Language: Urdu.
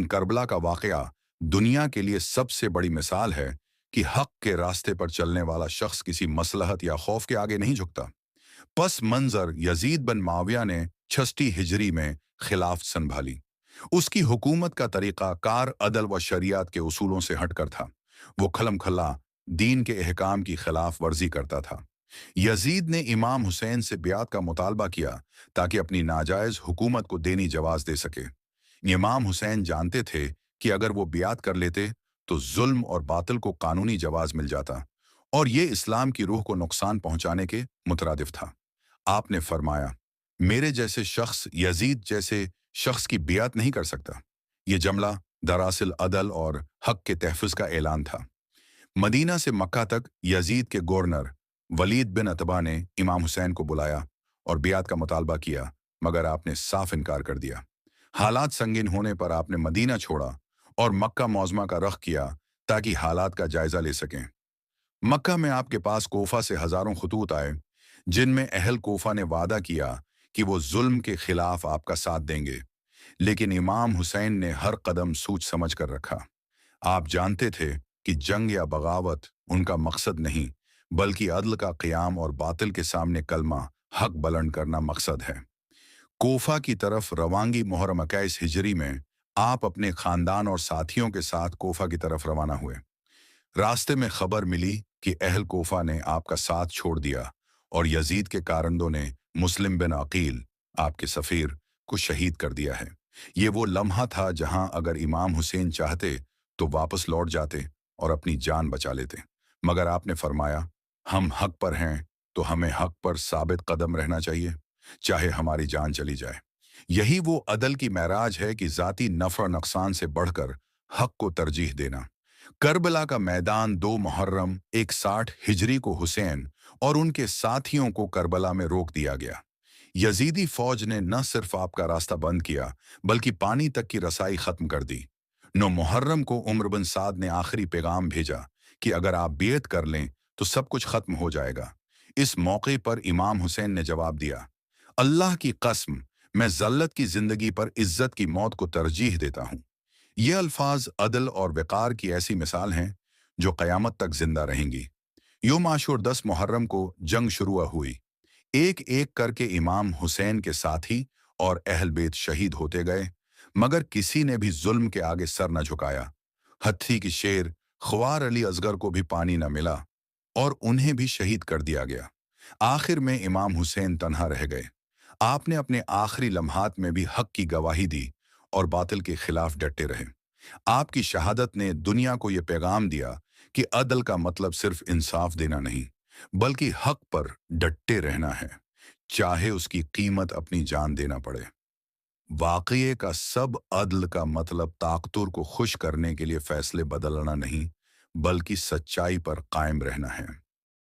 کربلا کا واقعہ دنیا کے لیے سب سے بڑی مثال ہے کہ حق کے راستے پر چلنے والا شخص کسی مصلحت یا خوف کے آگے نہیں جھکتا۔ پس منظر یزید بن معاویہ نے 66 ہجری میں خلافت سنبھالی۔ اس کی حکومت کا طریقہ کار عدل و شریعت کے اصولوں سے ہٹ کر تھا۔ وہ کھلم کھلا دین کے احکام کی خلاف ورزی کرتا تھا۔ یزید نے امام حسین سے بیعت کا مطالبہ کیا تاکہ اپنی ناجائز حکومت کو دینی جواز دے سکے۔ امام حسین جانتے تھے کہ اگر وہ بیعت کر لیتے تو ظلم اور باطل کو قانونی جواز مل جاتا، اور یہ اسلام کی روح کو نقصان پہنچانے کے مترادف تھا۔ آپ نے فرمایا، میرے جیسے شخص یزید جیسے شخص کی بیعت نہیں کر سکتا۔ یہ جملہ دراصل عدل اور حق کے تحفظ کا اعلان تھا۔ مدینہ سے مکہ تک یزید کے گورنر ولید بن عتبہ نے امام حسین کو بلایا اور بیعت کا مطالبہ کیا، مگر آپ نے صاف انکار کر دیا۔ حالات سنگین ہونے پر آپ نے مدینہ چھوڑا اور مکہ معظمہ کا رخ کیا تاکہ حالات کا جائزہ لے سکیں۔ مکہ میں آپ کے پاس کوفہ سے ہزاروں خطوط آئے، جن میں اہل کوفہ نے وعدہ کیا کہ وہ ظلم کے خلاف آپ کا ساتھ دیں گے، لیکن امام حسین نے ہر قدم سوچ سمجھ کر رکھا۔ آپ جانتے تھے کہ جنگ یا بغاوت ان کا مقصد نہیں، بلکہ عدل کا قیام اور باطل کے سامنے کلمہ حق بلند کرنا مقصد ہے۔ کوفہ کی طرف روانگی محرم 21 ہجری میں آپ اپنے خاندان اور ساتھیوں کے ساتھ کوفہ کی طرف روانہ ہوئے۔ راستے میں خبر ملی کہ اہل کوفہ نے آپ کا ساتھ چھوڑ دیا اور یزید کے کارندوں نے مسلم بن عقیل، آپ کے سفیر، کو شہید کر دیا ہے۔ یہ وہ لمحہ تھا جہاں اگر امام حسین چاہتے تو واپس لوٹ جاتے اور اپنی جان بچا لیتے، مگر آپ نے فرمایا، ہم حق پر ہیں تو ہمیں حق پر ثابت قدم رہنا چاہیے، چاہے ہماری جان چلی جائے۔ یہی وہ عدل کی معراج ہے کہ ذاتی نفع و نقصان سے بڑھ کر حق کو ترجیح دینا۔ کربلا کا میدان 2 محرم 160 ہجری کو حسین اور ان کے ساتھیوں کو کربلا میں روک دیا گیا۔ یزیدی فوج نے نہ صرف آپ کا راستہ بند کیا بلکہ پانی تک کی رسائی ختم کر دی۔ 9 محرم کو عمر بن سعد نے آخری پیغام بھیجا کہ اگر آپ بیعت کر لیں تو سب کچھ ختم ہو جائے گا۔ اس موقع پر امام حسین نے جواب دیا، اللہ کی قسم، میں ذلت کی زندگی پر عزت کی موت کو ترجیح دیتا ہوں۔ یہ الفاظ عدل اور وقار کی ایسی مثال ہیں جو قیامت تک زندہ رہیں گی۔ یوم عاشور 10 محرم کو جنگ شروع ہوئی۔ ایک ایک کر کے امام حسین کے ساتھی اور اہل بیت شہید ہوتے گئے، مگر کسی نے بھی ظلم کے آگے سر نہ جھکایا۔ ہتھی کی شیر خوار علی اصغر کو بھی پانی نہ ملا اور انہیں بھی شہید کر دیا گیا۔ آخر میں امام حسین تنہا رہ گئے۔ آپ نے اپنے آخری لمحات میں بھی حق کی گواہی دی اور باطل کے خلاف ڈٹے رہے۔ آپ کی شہادت نے دنیا کو یہ پیغام دیا کہ عدل کا مطلب صرف انصاف دینا نہیں، بلکہ حق پر ڈٹے رہنا ہے، چاہے اس کی قیمت اپنی جان دینا پڑے۔ واقعے کا سب عدل کا مطلب طاقتور کو خوش کرنے کے لیے فیصلے بدلنا نہیں، بلکہ سچائی پر قائم رہنا ہے۔